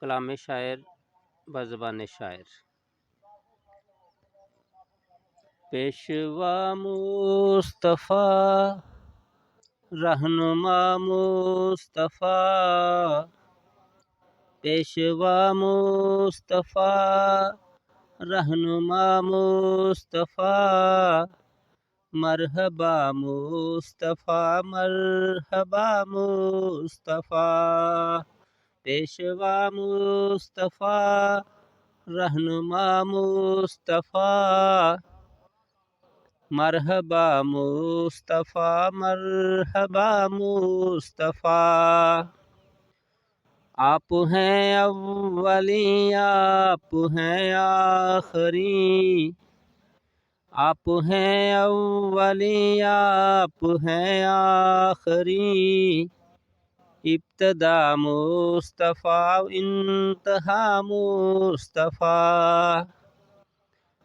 کلام شاعر بزبان شاعر۔ پیشوا مصطفیٰ رہنما مصطفیٰ، پیشوا مصطفیٰ رہنما مصطفیٰ، مرحبا مصطفیٰ مرحبا مصطفیٰ، پیشوا مصطفیٰ رہنما مصطفیٰ، مرحبا مصطفیٰ مرحبا مصطفیٰ۔ آپ ہیں اولی آپ ہیں آخری، آپ ہیں اولی آپ ہیں آخری، ابتدا مصطفیٰ انتہا مصطفیٰ،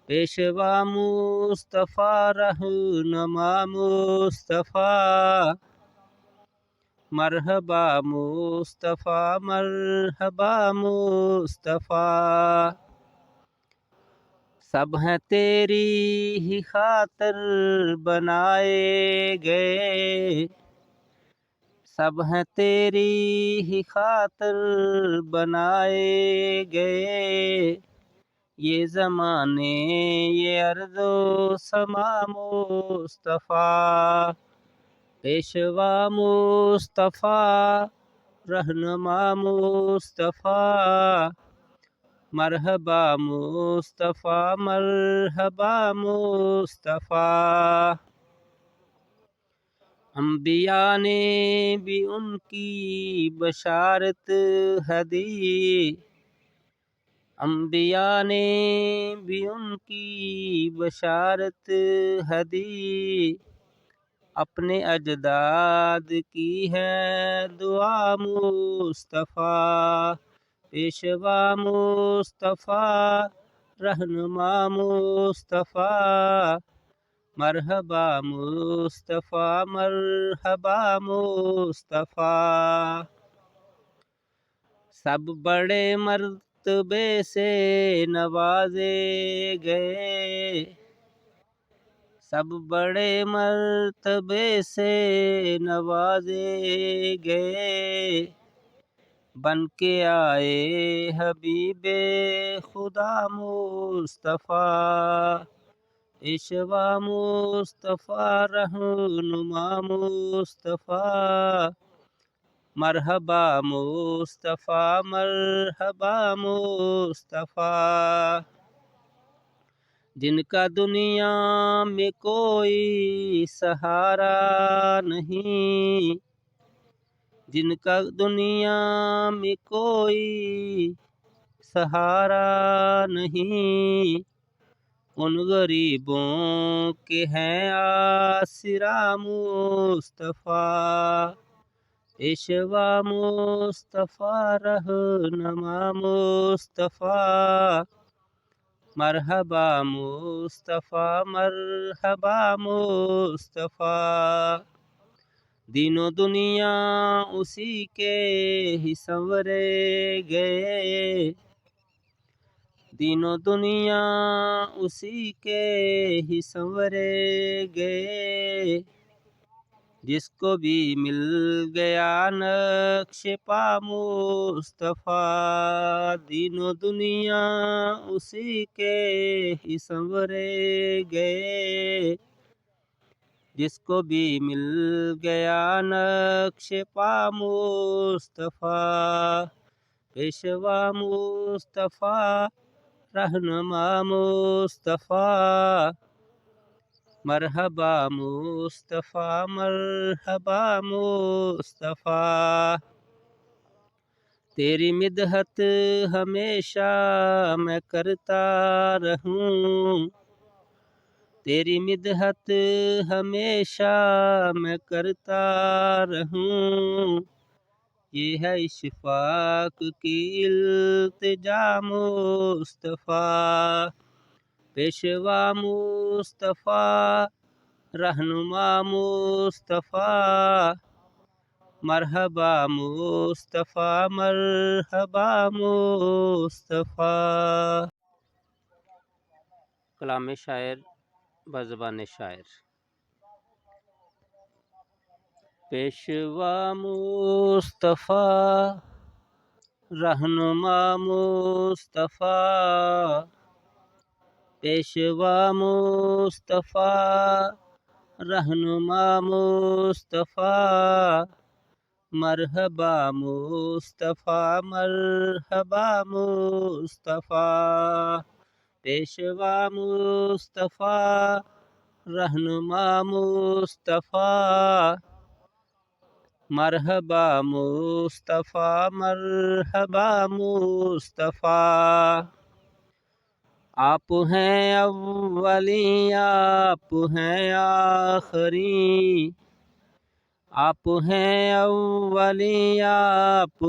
پیشوا مصطفیٰ رہنما مصطفیٰ، مرحبا مصطفیٰ مرحبا مصطفیٰ۔ سب ہیں تیری ہی خاطر بنائے گئے، سب ہیں تیری ہی خاطر بنائے گئے، یہ زمانے یہ ارض و سما مصطفیٰ، پیشوا مصطفیٰ رہنما مصطفیٰ، مرحبا مصطفیٰ مرحبا مصطفیٰ۔ انبیاء نے بھی ان کی بشارت ہے دی، انبیاء نے بھی ان کی بشارت ہے دی، اپنے اجداد کی ہے دعا مصطفیٰ، پیشوا مصطفیٰ رہنما مصطفیٰ، مرحبا مصطفیٰ مرحبا مصطفیٰ۔ سب بڑے مرتبے سے نوازے گئے، سب بڑے مرتبے سے نوازے گئے، بن کے آئے حبیب خدا مصطفیٰ، پیشوا مصطفیٰ رہنما مصطفیٰ، مرحبا مصطفیٰ مرحبا مصطفیٰ۔ جن کا دنیا میں کوئی سہارا نہیں، جن کا دنیا میں کوئی سہارا نہیں، ان غریبوں کے ہیں آسرا مصطفیٰ، پیشوا مصطفیٰ رہنما مصطفیٰ، مرحبا مصطفیٰ مرحبا مصطفیٰ۔ دین و دنیا اسی کے ہی سنورے گئے، دین و دنیا اسی کے ہی سنورے گئے، جس کو بھی مل گیا نقش پا مصطفیٰ، دین و دنیا اسی کے ہی سنورے گئے، جس کو بھی مل گیا نقش پا مصطفیٰ، پیشوا مصطفیٰ رہنما مصطفیٰ، مرحبا مصطفیٰ مرحبا مصطفیٰ۔ تیری مدحت ہمیشہ میں کرتا رہوں، تیری مدحت ہمیشہ میں کرتا رہوں، یہ ہے اشفاق کی التجا مصطفیٰ، پیشوا مصطفیٰ رہنما مصطفیٰ، مرحبا مصطفیٰ مرحبا مصطفیٰ. کلام شاعر بزبان شاعر. پیشوا مصطفیٰ رہنما مصطفیٰ، پیشوا مصطفیٰ رہنما مصطفیٰ، مرحبا مصطفیٰ مرحبا مصطفیٰ، پیشوا مصطفیٰ رہنما مصطفیٰ، مرحبا مصطفیٰ مرحبا مصطفیٰ. آپ ہیں اولی آپ ہیں آخری، آپ ہیں اولی آپ